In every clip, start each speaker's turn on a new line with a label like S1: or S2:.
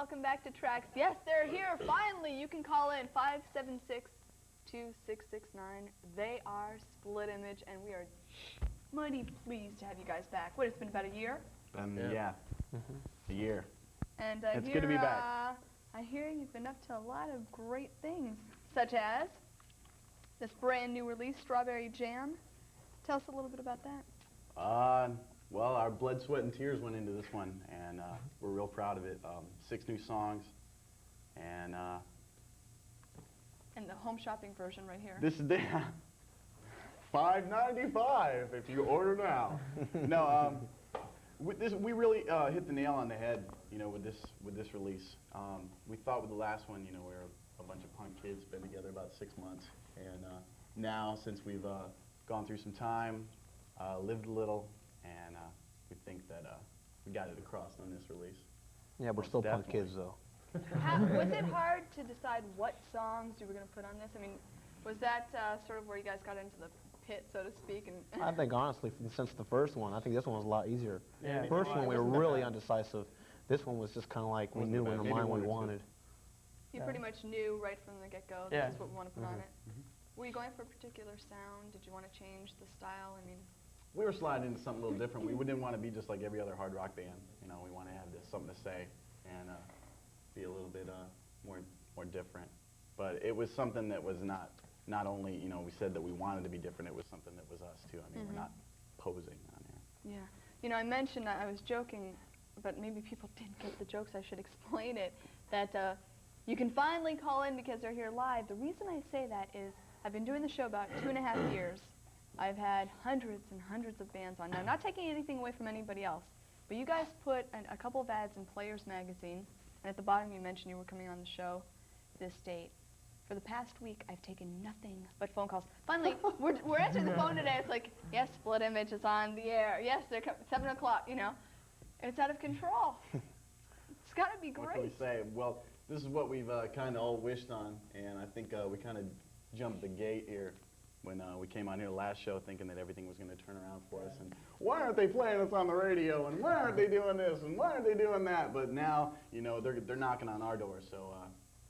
S1: welcome back to Trax. Yes, they're here, finally. You can call in 576-2669. They are Split Image, and we are mighty pleased to have you guys back. What, it's been about a year?
S2: Yeah. A year.
S1: And
S2: it's good to be back.
S1: I hear you've been up to a lot of great things, such as this brand new release, Strawberry Jam. Tell us a little bit about that.
S2: Well, our blood, sweat, and tears went into this one, and we're real proud of it. 6 new songs, and
S1: the home shopping version right here.
S2: This is the $5.95 if you order now. No, we really hit the nail on the head, you know, with this release. We thought with the last one, you know, we were a bunch of punk kids, been together about 6 months, and now since we've gone through some time, lived a little, and we think that we got it across on this release.
S3: Yeah, we're still punk kids, though.
S1: Was it hard to decide what songs you were going to put on this? I mean, was that sort of where you guys got into the pit, so to speak? And
S3: I think, honestly, since the first one, I think this one was a lot easier.
S4: Yeah,
S3: the first one, we were really undecisive. This one was just kind of like we knew in our mind what we wanted.
S1: You pretty much knew right from the get-go, this is what we want to put on it. Were you going for a particular sound? Did you want to change the style? I mean,
S2: we were sliding into something a little different. We didn't want to be just like every other hard rock band. You know, we want to have something to say and be a little bit more different. But it was something that was not only, you know, we said that we wanted to be different. It was something that was us too. I mean, we're not posing on here.
S1: Yeah, you know, I mentioned I was joking, but maybe people didn't get the jokes. I should explain it. That you can finally call in because they're here live. The reason I say that is I've been doing the show about 2.5 years. I've had hundreds and hundreds of bands on. Now, not taking anything away from anybody else, but you guys put a couple of ads in Players magazine, and at the bottom you mentioned you were coming on the show this date. For the past week, I've taken nothing but phone calls. Finally, we're answering the phone today. It's like, yes, Split Image is on the air. Yes, they're 7 o'clock, you know. It's out of control. It's got to be great.
S2: What can we say? Well, this is what we've kind of all wished on, and I think we kind of jumped the gate here when we came on here last show thinking that everything was going to turn around for us. And why aren't they playing us on the radio? And why aren't they doing this? And why aren't they doing that? But now, you know, they're knocking on our door, so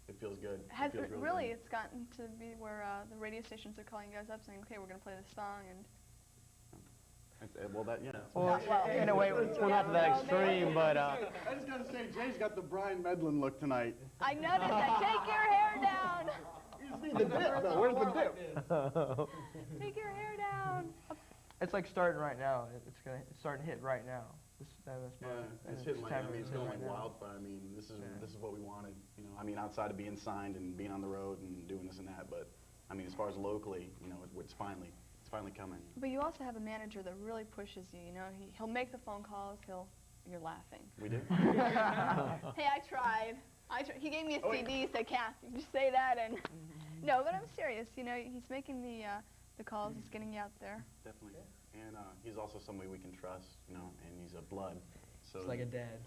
S2: it feels good.
S1: It feels really good. It's gotten to be where the radio stations are calling you guys up saying, okay, we're going to play this song. And
S2: well, that, yeah.
S4: Well, in a way, we're not to that extreme, but...
S2: I just got to say, Jay's got the Brian Medlin look tonight.
S1: I noticed that. Take your hair down.
S2: You just need the dip, though. Where's the dip?
S1: Take your hair down.
S4: It's like starting right now. It's starting to hit right now.
S2: It's hitting like, I mean, it's going like wildfire. I mean, this is what we wanted. You know, I mean, outside of being signed and being on the road and doing this and that, but I mean, as far as locally, you know, it's finally coming.
S1: But you also have a manager that really pushes you. You know, he'll make the phone calls. You're laughing.
S2: We do.
S1: Hey, I tried. He gave me a CD. Said, Cathie, just say that and. No, but I'm serious. You know, he's making the calls. He's getting you out there.
S2: Definitely. And he's also somebody we can trust, you know, and he's a blood. So
S4: it's like a dad.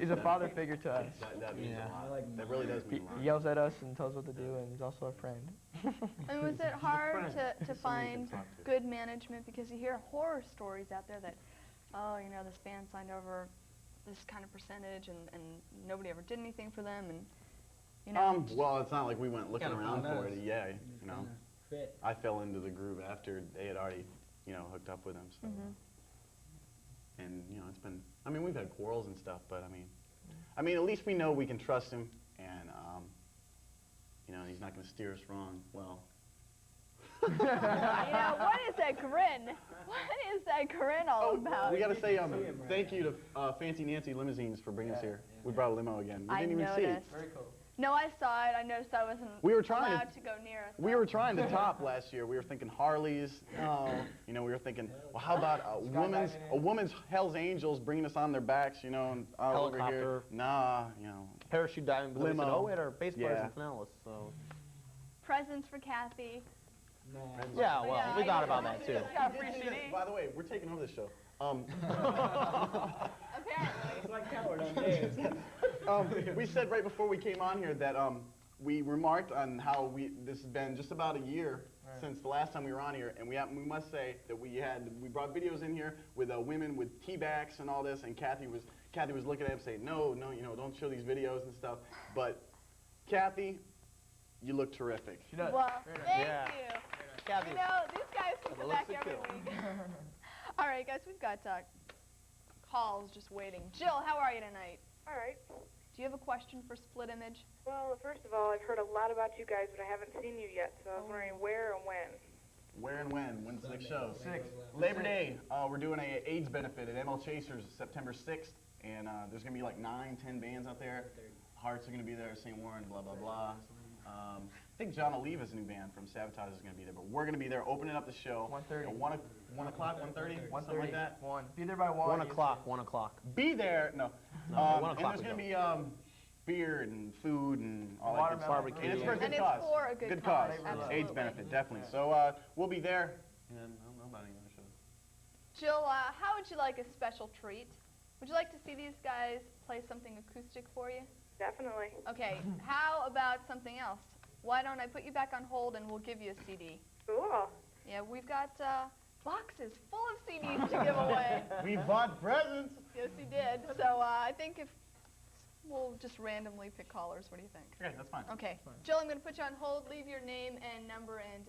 S4: He's a father figure to us.
S2: That means a lot. That really does mean a lot.
S4: He yells at us and tells us what to do, and he's also a friend.
S1: And was it hard to find good management? Because you hear horror stories out there that, oh, you know, this band signed over this kind of percentage, and nobody ever did anything for them, and you know.
S2: Well, it's not like we went looking around for it. Yeah, you know. I fell into the groove after they had already, you know, hooked up with him. So. And you know, it's been. I mean, we've had quarrels and stuff, but I mean, at least we know we can trust him, and you know, he's not going to steer us wrong. Well.
S1: You know, what is that grin? What is that grin all about?
S2: We got to say thank you to Fancy Nancy Limousines for bringing us here. We brought a limo again. We didn't even see it.
S4: Very cool.
S1: No, I saw it. I noticed I wasn't allowed to go near it.
S2: We were trying to top last year. We were thinking Harleys. You know, we were thinking, well, how about a woman's Hell's Angels bringing us on their backs, you know, and over here. Nah, you know.
S3: Parachute diving. But
S2: limo.
S3: Said, oh, wait, our bass players and finalists, so.
S1: Presents for Cathie.
S3: No. Yeah, well, we thought about that, too.
S1: Got a free CD.
S2: By the way, we're taking over this show.
S1: Apparently.
S4: It's like Coward on days.
S2: We said right before we came on here that we remarked on how this has been just about a year since the last time we were on here, and we must say that we brought videos in here with women with tea bags and all this, and Cathie was Cathie was looking at him saying, no, you know, don't show these videos and stuff. But Cathie, you look terrific.
S4: She does.
S1: Well,
S4: Very nice.
S1: thank
S3: Yeah.
S1: you.
S3: Cathie.
S1: You know, these guys can
S3: That
S1: come
S3: looks
S1: back
S3: so
S1: every
S3: cool.
S1: week. All right, guys, we've got calls just waiting. Jill, how are you tonight?
S5: All right.
S1: Do you have a question for Split Image?
S5: Well, first of all, I've heard a lot about you guys, but I haven't seen you yet, so I was wondering where and when.
S2: Where and when? When's the next show?
S4: 6.
S2: Labor Day. We're doing a AIDS benefit at ML Chasers September 6th, and there's gonna be like 9, 10 bands out there. Hearts are gonna be there, St. Warren, blah blah blah. I think John Oliva's new band from Sabotage is gonna be there, but we're gonna be there opening up the show.
S4: 1:30.
S2: At 1 o'clock, 1:30, something like that.
S4: 1. Be there by 1.
S3: 1 o'clock, 1 o'clock.
S2: Be there. No.
S3: No, 1
S2: and
S3: o'clock
S2: there's
S3: we
S2: gonna be beer and food and all that good stuff.
S4: Watermelon.
S2: And it's for a good
S1: And it's
S2: cause.
S1: for a good
S2: cause.
S1: cause, absolutely.
S2: AIDS benefit, definitely. So we'll be there. And I don't know about any other shows.
S1: Jill, how would you like a special treat? Would you like to see these guys play something acoustic for you?
S5: Definitely.
S1: Okay, how about something else? Why don't I put you back on hold and we'll give you a CD?
S5: Cool.
S1: Yeah, we've got boxes full of CDs to give away.
S2: We bought presents.
S1: Yes, he did. So I think if we'll just randomly pick callers. What do you think?
S2: Okay, that's fine.
S1: Okay. Jill, I'm going to put you on hold. Leave your name and number, and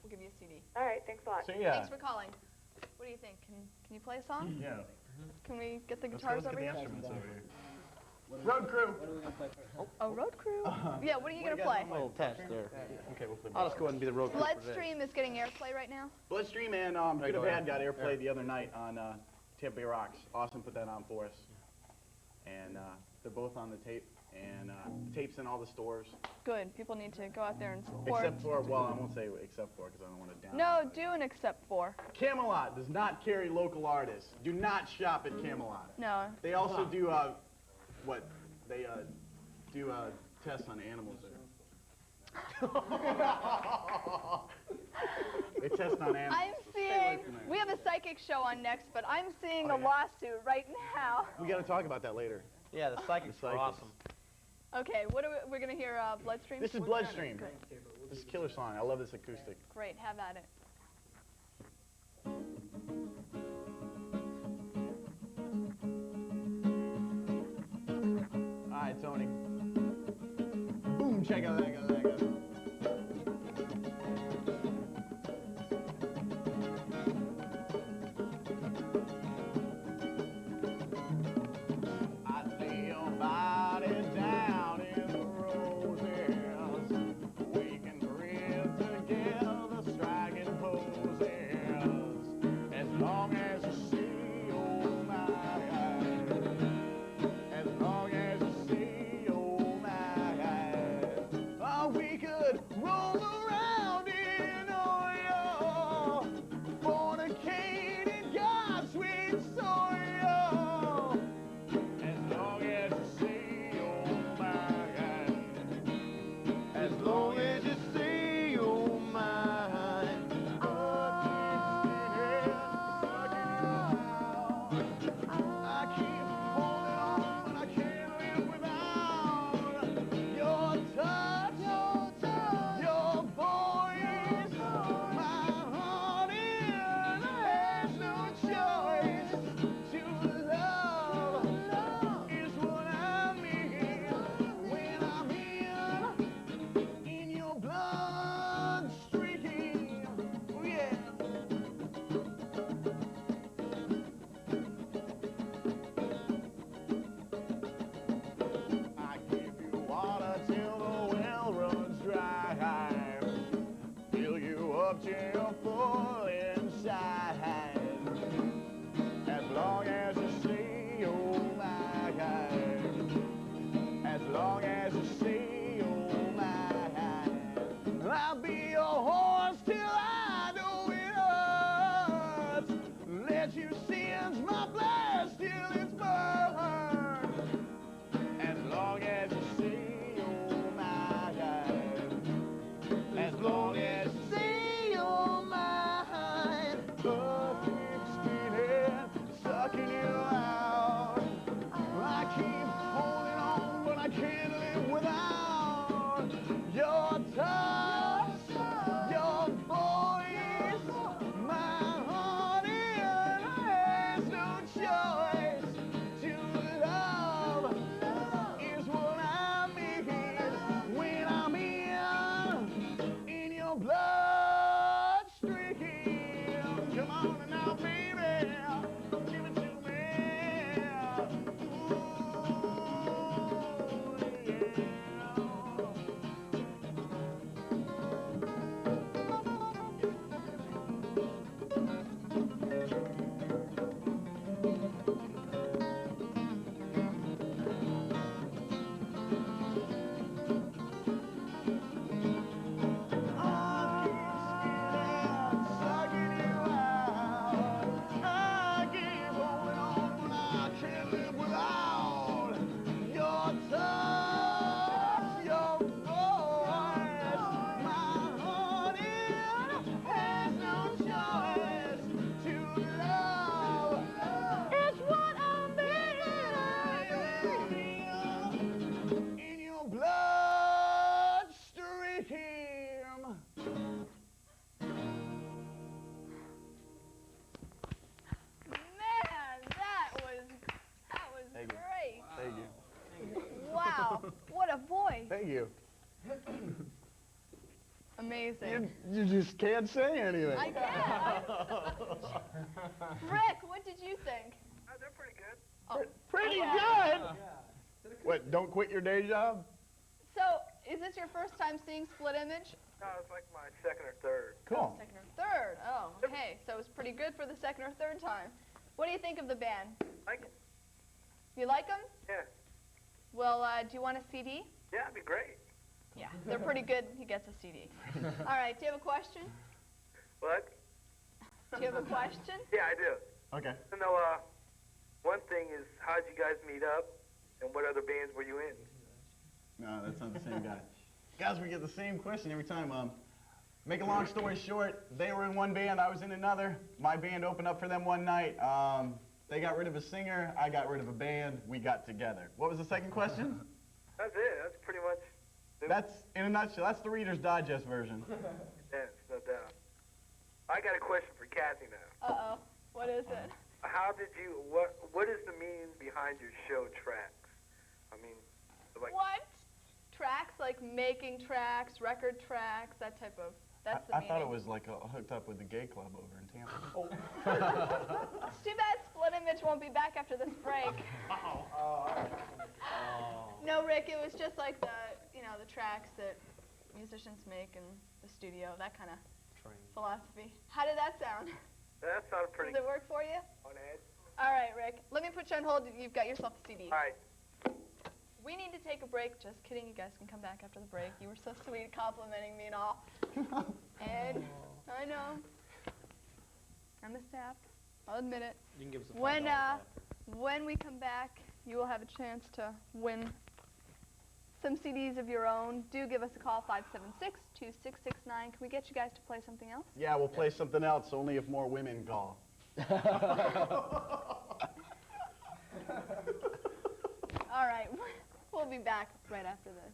S1: we'll give you a CD.
S5: All right, thanks a lot.
S2: See ya.
S1: Thanks for calling. What do you think? Can you play a song?
S2: Yeah.
S1: Can we get the
S2: Let's
S1: guitars
S2: go
S1: over
S2: look at
S1: here?
S2: the instruments over here. Road crew.
S1: Oh, Road Crew. Yeah, what are you going to play?
S3: A little test there.
S2: Okay, we'll play.
S3: I'll just go ahead and be the road crew for today.
S1: Bloodstream is getting airplay right now.
S2: Bloodstream and Good or Bad got airplay the other night on Tampa Bay Rocks. Austin put that on for us. And they're both on the tape. And the tape's in all the stores.
S1: Good. People need to go out there and support.
S2: Except for, well, I won't say except for because I don't want to down.
S1: No, do an except for.
S2: Camelot does not carry local artists. Do not shop at Camelot.
S1: No.
S2: They also do, what? They do tests on animals there. They test on animals.
S1: I'm
S2: so stay away
S1: seeing,
S2: from there.
S1: we have a psychic show on next, but I'm seeing
S2: Oh,
S1: a
S2: yeah.
S1: lawsuit right now.
S2: We got to talk about that later.
S3: Yeah, the psychics
S2: The
S3: are
S2: psychics.
S3: awesome.
S1: Okay, what are we're going to hear Bloodstream?
S2: This is Bloodstream. This is a killer song. I love this acoustic.
S1: Great, have at it.
S2: All right, Tony. Boom, check it, lega. I lay your body down in the roses. We can breathe together, striking poses. As long as you see, oh my, as long as you see, oh my, oh, we can
S1: Wow, what a voice.
S2: Thank you.
S1: Amazing.
S2: You just can't say anything.
S1: I can. Rick, what did you think?
S5: They're pretty good.
S1: Oh,
S2: Pretty
S1: yeah.
S2: good. What, don't quit your day job?
S1: So, is this your first time seeing Split Image?
S5: No, it's like my second or third.
S2: Cool.
S1: Second or third. Oh, okay. So it was pretty good for the second or third time. What do you think of the band?
S5: Like it?
S1: You like them?
S5: Yeah.
S1: Well, do you want a CD?
S5: Yeah, it'd be great.
S1: Yeah, they're pretty good. He gets a CD. All right. Do you have a question?
S5: What?
S1: Do you have a question?
S5: Yeah, I do.
S2: Okay.
S5: You know, one thing is, how'd you guys meet up, and what other bands were you in?
S2: No, that's not the same guy. Guys, we get the same question every time. Make a long story short, they were in one band, I was in another. My band opened up for them one night. They got rid of a singer, I got rid of a band, we got together. What was the second question?
S5: That's it. That's pretty much it.
S2: That's, in a nutshell, that's the Reader's Digest version.
S5: Yes, no doubt. I got a question for Cathie now.
S1: Uh-oh. What is it?
S5: How did you, what is the meaning behind your show, Trax? I mean, like,
S1: What? Tracks, like making tracks, record tracks, that type of, that's the
S2: I
S1: meaning.
S2: thought it was like hooked up with the gay club over in Tampa.
S1: It's too bad Split Image won't be back after this break. No, Rick, it was just like the, you know, the tracks that musicians make in the studio, that kind of philosophy. How did that sound?
S5: that sounded pretty
S1: Does it work for you?
S5: on edge.
S1: All right, Rick. Let me put you on hold. You've got yourself a CD.
S5: All right.
S1: We need to take a break. Just kidding. You guys can come back after the break. You were so sweet complimenting me and all. And I know. I'm a staff. I'll admit it.
S3: You can give us a
S1: When we come back, you will have a chance to win some CDs of your own. Do give us a call, 576-2669. Can we get you guys to play something else?
S2: Yeah, we'll play something else, only if more women call.
S1: All right. We'll be back right after this.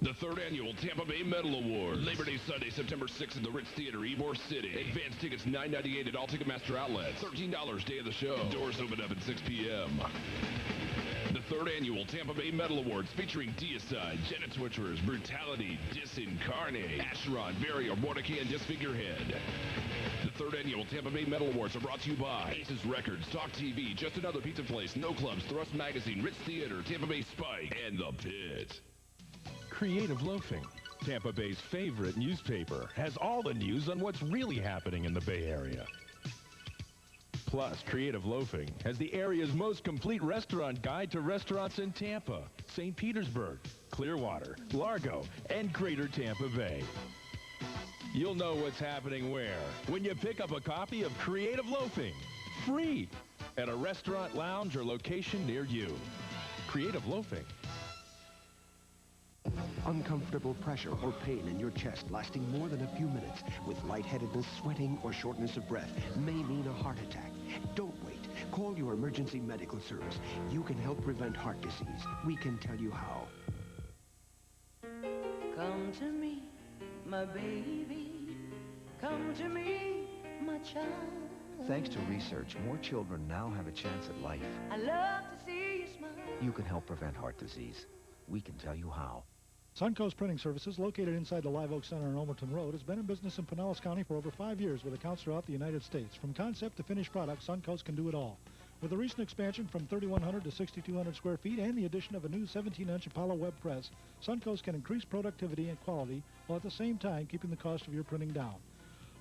S6: The third annual Tampa Bay Metal Awards. Labor Day Sunday, September 6th at the Ritz Theater, Ybor City. Advance tickets $9.98 at all Ticketmaster outlets. $13 day of the show. Doors open up at 6 p.m. The third annual Tampa Bay Metal Awards featuring Deicide, Janet Switchers, Brutality, Disincarnate, Acheron, Barrier, Mordecai, and Disfigurehead. The third annual Tampa Bay Metal Awards are brought to you by Aces Records, Talk TV, Just Another Pizza Place, No Clubs, Thrust Magazine, Ritz Theater, Tampa Bay Spike, and The Pit.
S7: Creative Loafing, Tampa Bay's favorite newspaper, has all the news on what's really happening in the Bay Area. Plus, Creative Loafing has the area's most complete restaurant guide to restaurants in Tampa, St. Petersburg, Clearwater, Largo, and Greater Tampa Bay. You'll know what's happening where when you pick up a copy of Creative Loafing, free, at a restaurant, lounge, or location near you. Creative Loafing.
S8: Uncomfortable pressure or pain in your chest lasting more than a few minutes with lightheadedness, sweating, or shortness of breath may mean a heart attack. Don't wait. Call your emergency medical service. You can help prevent heart disease. We can tell you how.
S9: Come to me, my baby. Come to me, my child.
S10: Thanks to research, more children now have a chance at life.
S9: I love to see you smile.
S10: You can help prevent heart disease. We can tell you how.
S11: Suncoast Printing Services, located inside the Live Oak Center on Overton Road, has been in business in Pinellas County for over 5 years with accounts throughout the United States. From concept to finished product, Suncoast can do it all. With a recent expansion from 3,100 to 6,200 square feet and the addition of a new 17-inch Apollo web press, Suncoast can increase productivity and quality while at the same time keeping the cost of your printing down.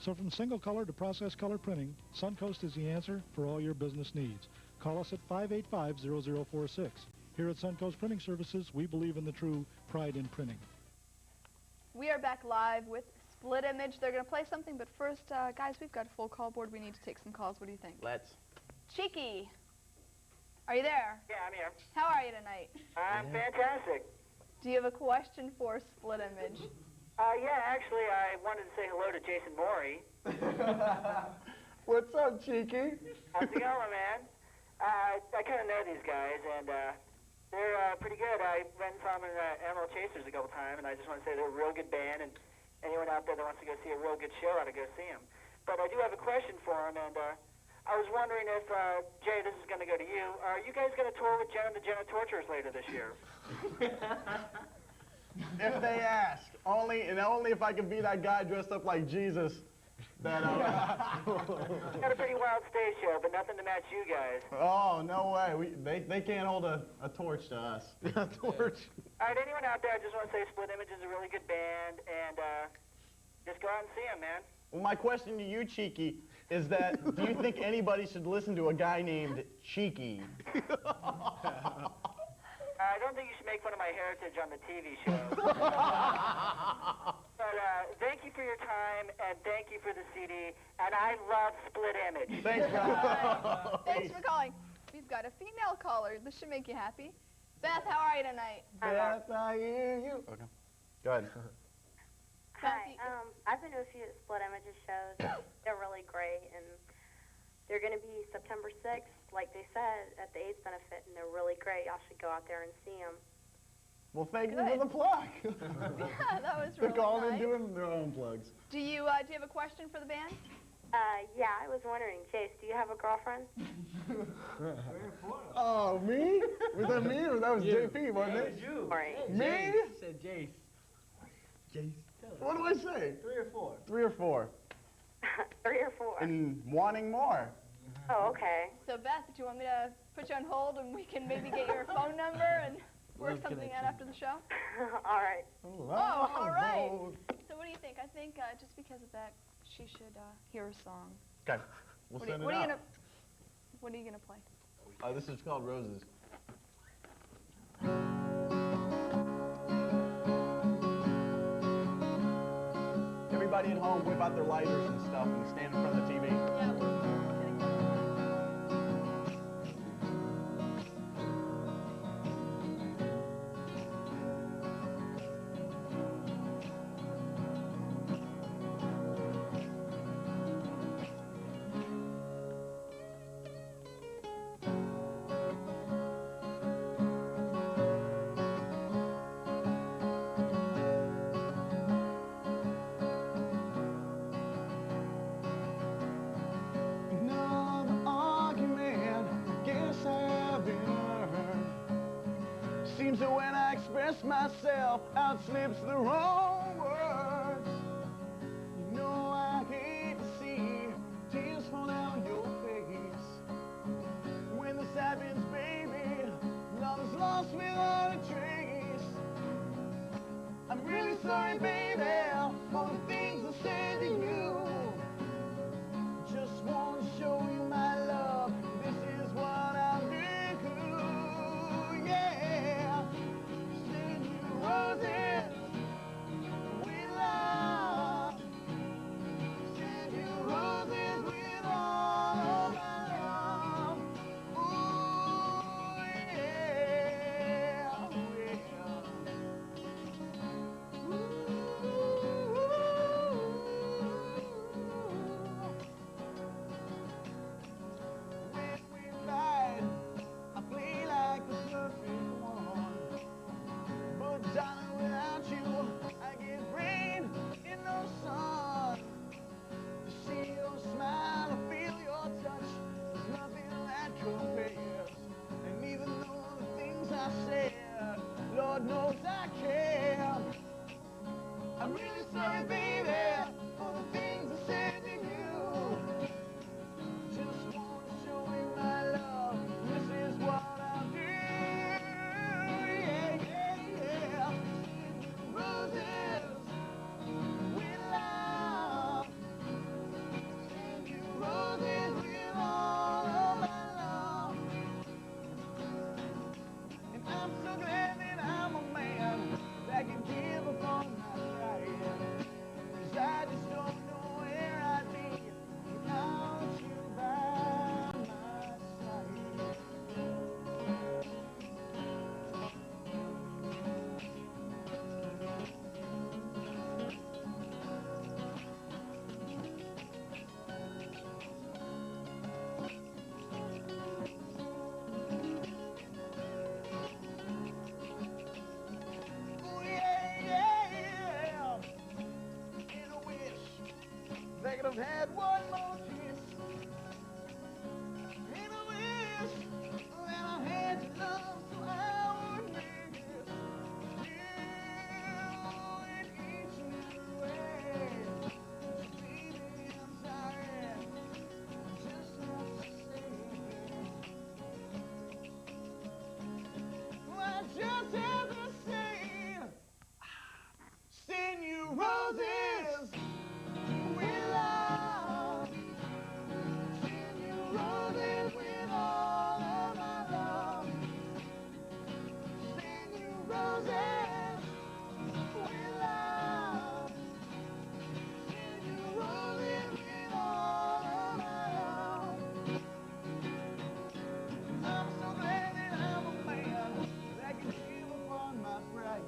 S11: So from single color to process color printing, Suncoast is the answer for all your business needs. Call us at 585-0046. Here at Suncoast Printing Services, we believe in the true pride in printing.
S1: We are back live with Split Image. They're going to play something, but first, guys, we've got a full call board. We need to take some calls. What do you think?
S2: Let's.
S1: Cheeky, are you there?
S5: Yeah, I'm here.
S1: How are you tonight?
S5: I'm fantastic.
S1: Do you have a question for Split Image?
S5: Yeah, actually, I wanted to say hello to Jason Morey.
S2: What's up, Cheeky?
S5: How's it going, man? I kind of know these guys, and they're pretty good. I went and saw them in Emerald Chasers a couple times, and I just want to say they're a real good band, and anyone out there that wants to go see a real good show ought to go see them. But I do have a question for them, and I was wondering if, Jay, this is going to go to you. Are you guys going to tour with Jen and the Jenna Torturers later this year?
S2: If they ask, only if I can be that guy dressed up like Jesus. That
S5: Got a pretty wild stage show, but nothing to match you guys.
S2: Oh, no way. They can't hold a torch to us.
S3: A torch.
S5: All right, anyone out there, I just want to say Split Image is a really good band, and just go out and see them, man.
S2: Well, my question to you, Cheeky, is that do you think anybody should listen to a guy named Cheeky?
S5: I don't think you should make fun of my heritage on the TV show. But thank you for your time, and thank you for the CD, and I love Split Image.
S2: Thanks, guys.
S1: Thanks for calling. We've got a female caller. This should make you happy. Beth, how are you tonight?
S2: Beth, I hear you. Okay. Go ahead.
S12: Hi. I've been to a few Split Images shows. They're really great, and they're going to be September 6th, like they said, at the AIDS benefit, and they're really great. Y'all should go out there and see them.
S2: Well, thank you for the plug.
S1: Yeah, that was
S2: They're
S1: really
S2: calling
S1: nice.
S2: and doing their own plugs.
S1: Do you have a question for the band?
S12: Yeah, I was wondering, Chase, do you have a girlfriend?
S2: Oh, me? Was that me or that was JP, wasn't it?
S4: You.
S12: Sorry.
S2: Me?
S4: Said Jace. Jace.
S2: What do I say?
S4: 3 or 4.
S2: 3 or 4.
S12: 3 or 4.
S2: And wanting more.
S12: Oh, okay.
S1: So, Beth, do you want me to put you on hold and we can maybe get your phone number and work something out after the show?
S12: All right.
S1: Oh, all right. So what do you think? I think just because of that, she should hear a song.
S2: Okay. We'll send it
S1: what are you
S2: out.
S1: gonna What are you gonna play?
S2: This is called Roses. Everybody at home, whip out their lighters and stuff and stand in front of the TV.
S1: Yeah, we're getting
S2: Another argument, guess I've been learned. Seems that when I express myself, out slips the wrong words. You know I hate to see tears fall down your face. When this happens, baby, love is lost without a trace. I'm really sorry, baby, for the things I said to you. Just want to show you my love. This is what I'll do. Yeah. Send you roses with love. Send you roses with all of my love. Ooh, yeah. When we ride, I play like the perfect one. But darling, without you, I get rain and no sun. To see your smile, to feel your touch, there's nothing that compares. And even though the things I said, Lord knows I care. I'm really sorry, baby, for the things I said to you. Just want to show you my love. This is what I'll do. Yeah, yeah, yeah. Roses with love. Send you roses with all of my love. And I'm so glad that I'm a man that can give up on my pride. 'Cause I
S13: could have had one more kiss. And I wish that I had your love so I would make it. Yeah, in each and every way. Baby, I'm sorry. I just have to say it. Well, I just have to say, send you roses with love. Send you roses with all of my love. Send you roses with love. Send you roses with all of my love. I'm so glad that I'm a man that can give upon my pride.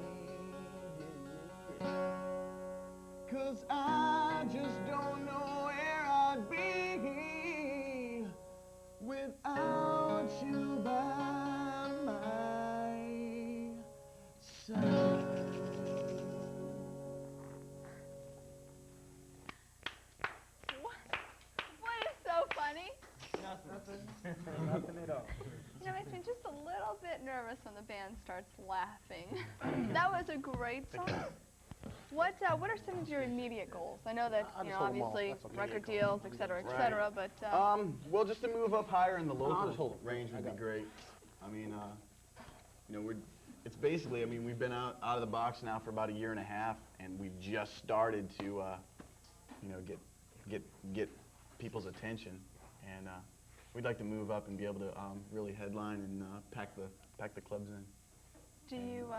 S13: 'Cause I just don't know where I'd be without you by my side.
S1: What is so funny?
S4: Nothing at all.
S1: You know, it makes me just a little bit nervous when the band starts laughing. That was a great song. What are some of your immediate goals? I know that, you know, obviously record deals, et cetera, but...
S2: Well, just to move up higher in the local range would be great. I mean, you know, it's basically, I mean, we've been out of the box now for about a year and a half, and we've just started to, you know, get people's attention, and we'd like to move up and be able to really headline and pack the clubs in.
S1: Do you,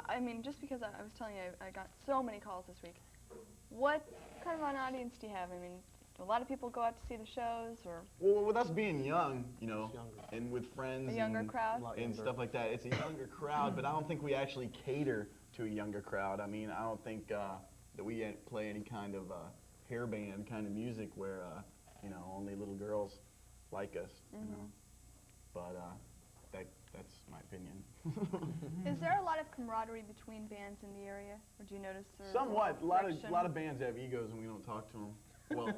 S1: I mean, just because I was telling you, I got so many calls this week. What kind of an audience do you have? I mean, do a lot of people go out to see the shows, or?
S2: Well, with us being young, you know, and with friends
S1: A younger crowd?
S2: and stuff like that, it's a younger crowd, but I don't think we actually cater to a younger crowd. I mean, I don't think that we play any kind of hair band kind of music where, you know, only little girls like us, you know. But that's my opinion.
S1: Is there a lot of camaraderie between bands in the area, or do you notice there's
S2: Somewhat. A
S1: friction?
S2: lot of bands have egos, and we don't talk to them. Well,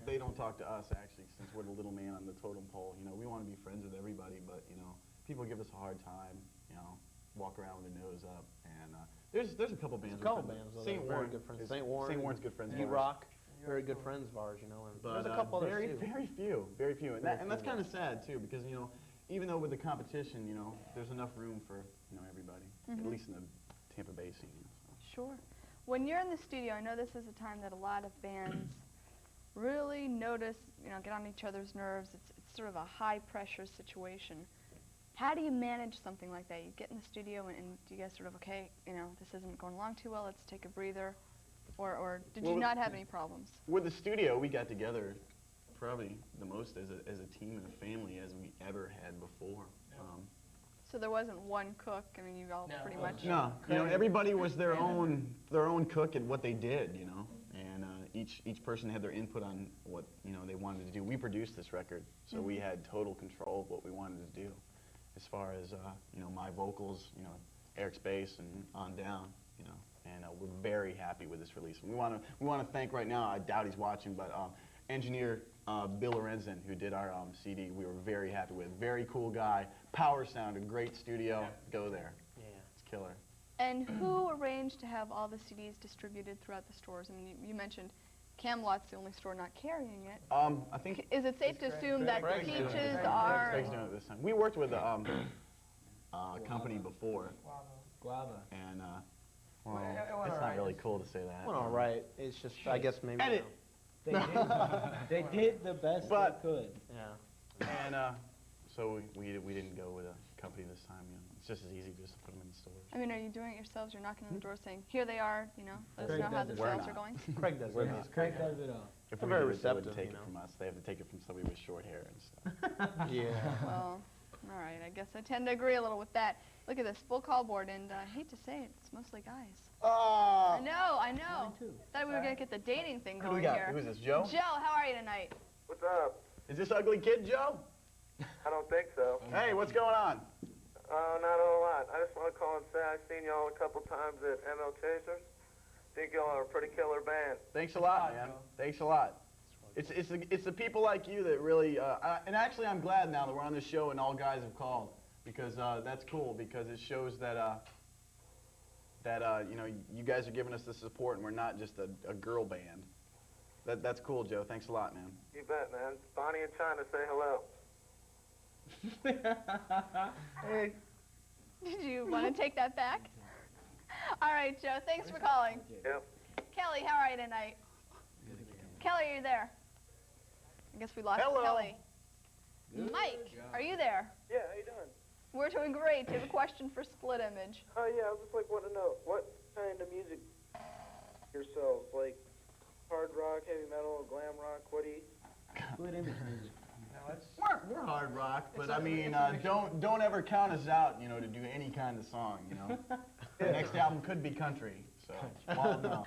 S2: they don't talk to us, actually, since we're the little man on the totem pole. You know, we want to be friends with everybody, but, you know, people give us a hard time, you know, walk around with their nose up, and there's a couple bands.
S3: There's a couple bands, though,
S2: St.
S3: that are very good friends. St.
S2: Warren's good friends of ours.
S3: E-Rock, very good friends of ours, you know, and
S2: But
S3: there's a couple others, too.
S2: very few. And that's kind of sad, too, because, you know, even though with the competition, you know, there's enough room for, you know, everybody, at least in the Tampa Bay scene. So.
S1: Sure. When you're in the studio, I know this is a time that a lot of bands really notice, you know, get on each other's nerves. It's sort of a high-pressure situation. How do you manage something like that? You get in the studio and do you guys sort of, okay, you know, this isn't going along too well, let's take a breather? Or did you not have any problems?
S2: With the studio, we got together probably the most as a team and a family as we ever had before.
S1: So there wasn't one cook? I mean, you all pretty much...
S2: No, you know, everybody was their own cook at what they did, you know, and each person had their input on what, you know, they wanted to do. We produced this record, so we had total control of what we wanted to do, as far as you know, my vocals, you know, Eric's bass, and on down, you know, and we're very happy with this release. And we want to thank right now. I doubt he's watching, but engineer Bill Lorenzen, who did our CD, we were very happy with. Very cool guy, power sound, a great studio. Go there. Yeah, it's killer.
S1: And who arranged to have all the CDs distributed throughout the stores? I mean, you mentioned Camelot's the only store not carrying it.
S2: I think.
S1: Is it safe to assume that the Peaches are?
S2: Craig's doing it this time. We worked with a company before.
S4: Guava.
S2: And well, it's not really cool to say that.
S3: Well, all right. It's just, I guess maybe.
S2: Edit.
S4: They did the best they could.
S3: Yeah.
S2: And so we didn't go with a company this time. You know, it's just as easy just to put them in the stores.
S1: I mean, are you doing it yourselves? You're knocking on the door saying, here they are, you know, let us know how the
S2: We're
S1: sales
S2: not.
S1: are going?
S3: Craig does it.
S4: Craig does it all.
S2: If
S3: They're
S2: we
S3: very
S2: did it, they wouldn't
S3: receptive,
S2: take
S3: you
S2: it
S3: know.
S2: from us. They have to take it from somebody with short hair and stuff.
S3: Yeah.
S1: Well, all right, I guess I tend to agree a little with that. Look at this, full call board, and I hate to say it, it's mostly guys. I know. Thought we were going to get the dating thing
S2: Who do
S1: going
S2: we got?
S1: here.
S2: Who is this, Joe?
S1: Joe, how are you tonight?
S14: What's up?
S2: Is this ugly kid, Joe?
S14: I don't think so.
S2: Hey, what's going on?
S14: Not a whole lot. I just want to call and say I've seen y'all a couple times at ML Chasers, Think y'all are a pretty killer band.
S2: Thanks a lot, man. Thanks a lot. It's the people like you that really, and actually I'm glad now that we're on this show and all guys have called, because that's cool, because it shows that, you know, you guys are giving us the support and we're not just a girl band. That's cool, Joe. Thanks a lot, man.
S14: You bet, man. Bonnie and China say hello.
S4: Hey.
S1: Did you want to take that back? All right, Joe. Thanks for calling.
S14: Yep.
S1: Kelly, how are you tonight? Kelly, are you there? I guess we lost
S2: Hello.
S1: Kelly. Mike, are you there?
S14: Yeah, how you doing?
S1: We're doing great. Do you have a question for Split Image?
S14: Oh, yeah, I just want to know, what kind of music yourselves? Like hard rock, heavy metal, glam rock, what do you...
S4: Split Image music.
S2: We're hard rock, but I mean, don't ever count us out, you know, to do any kind of song, you know. The next album could be country, so well, no.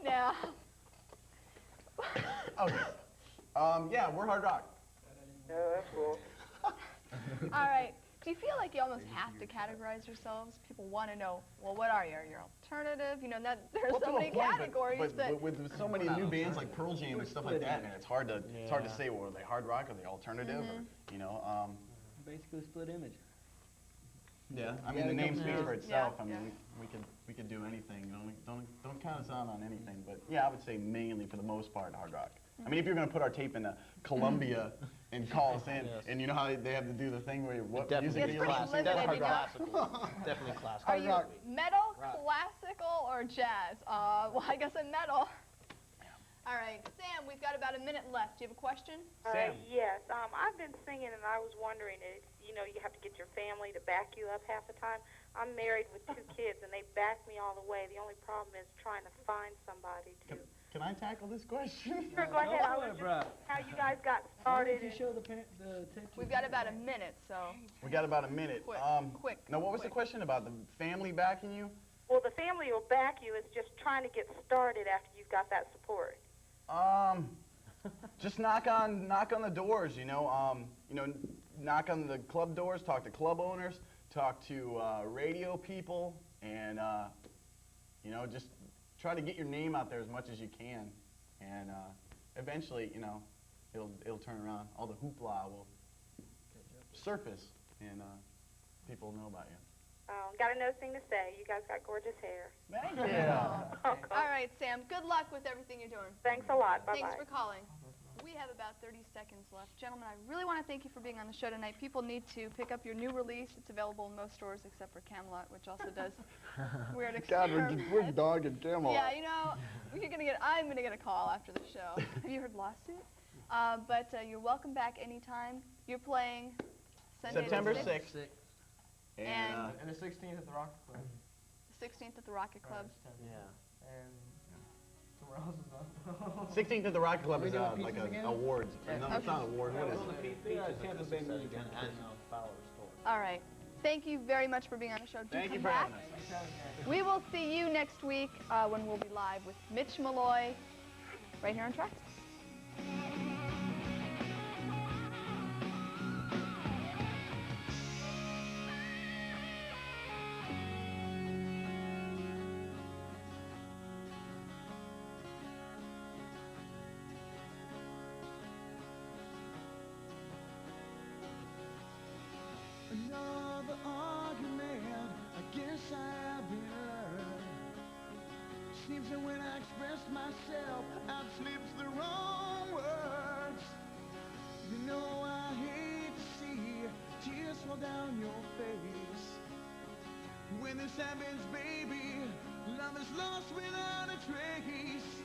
S1: Yeah.
S2: Okay. Yeah, we're hard rock.
S14: Yeah, that's cool.
S1: All right. Do you feel like you almost have to categorize yourselves? People want to know, well, what are you? Are you alternative? You know, there's
S2: Well,
S1: so
S2: to a
S1: many
S2: point,
S1: categories
S2: but with so many new bands like Pearl Jam and stuff like that, man, it's hard to say, well, are they hard rock, are they alternative, or, you know,
S4: Basically Split Image.
S2: yeah, I mean, the name speaks for itself.
S1: Yeah,
S2: I mean, we could do anything. You know, don't count us out on anything. But yeah, I would say mainly for the most part hard rock. I mean, if you're gonna put our tape into Columbia and call us in, and you know how they have to do the thing where what music do you
S1: pretty
S2: listen
S1: limited,
S2: to?
S1: you know.
S3: Definitely classical.
S1: Are you metal, classical, or jazz? Well, I guess I'm metal. All right, Sam, we've got about a minute left. Do you have a question?
S2: Sam.
S15: Yes. I've been singing, and I was wondering, you know, you have to get your family to back you up half the time. I'm married with 2 kids, and they back me all the way. The only problem is trying to find somebody to...
S2: Can I tackle this question?
S15: Sure, go ahead. I was just how you guys got started.
S4: Why don't you show the tape?
S1: We've got about a minute, so...
S2: We got about a minute.
S1: Quick.
S2: Now, what was the question about? The family backing you?
S15: Well, the family will back you. It's just trying to get started after you've got that support.
S2: Just knock on the doors, you know, knock on the club doors, talk to club owners, talk to radio people, and you know, just try to get your name out there as much as you can, and eventually, you know, it'll turn around. All the hoopla will surface, and people will know about you.
S15: Got another thing to say. You guys got gorgeous hair.
S2: Thank you.
S1: All right, Sam, good luck with everything you're doing.
S15: Thanks a lot. Bye-bye.
S1: Thanks for calling. We have about 30 seconds left. Gentlemen, I really want to thank you for being on the show tonight. People need to pick up your new release. It's available in most stores except for Camelot, which also does weird experiments.
S2: God, we're dogging Camelot.
S1: Yeah, you know, I'm going to get a call after the show. Have you heard Lawsuit? But you're welcome back anytime. You're playing Sunday
S2: September
S1: the
S2: 6th.
S1: And
S4: the 16th at the Rocket Club.
S1: The 16th at the Rocket Club.
S3: Yeah.
S4: And somewhere else is on.
S2: 16th at the Rocket Club is
S4: doing
S2: like
S4: pieces again?
S2: an awards. No, it's not an award. What is it?
S3: Tampa Bay Music and Fowler Store.
S1: All right. Thank you very much for being on the show.
S2: Thank you
S1: come
S2: for
S1: back.
S2: having us.
S1: We will see you next week when we'll be live with Mitch Malloy right here on Trax.
S13: Another argument, I guess I've been learned. Seems that when I express myself, I've slipped the wrong words. You know I hate to see tears fall down your face. When this happens, baby, love is lost without a trace.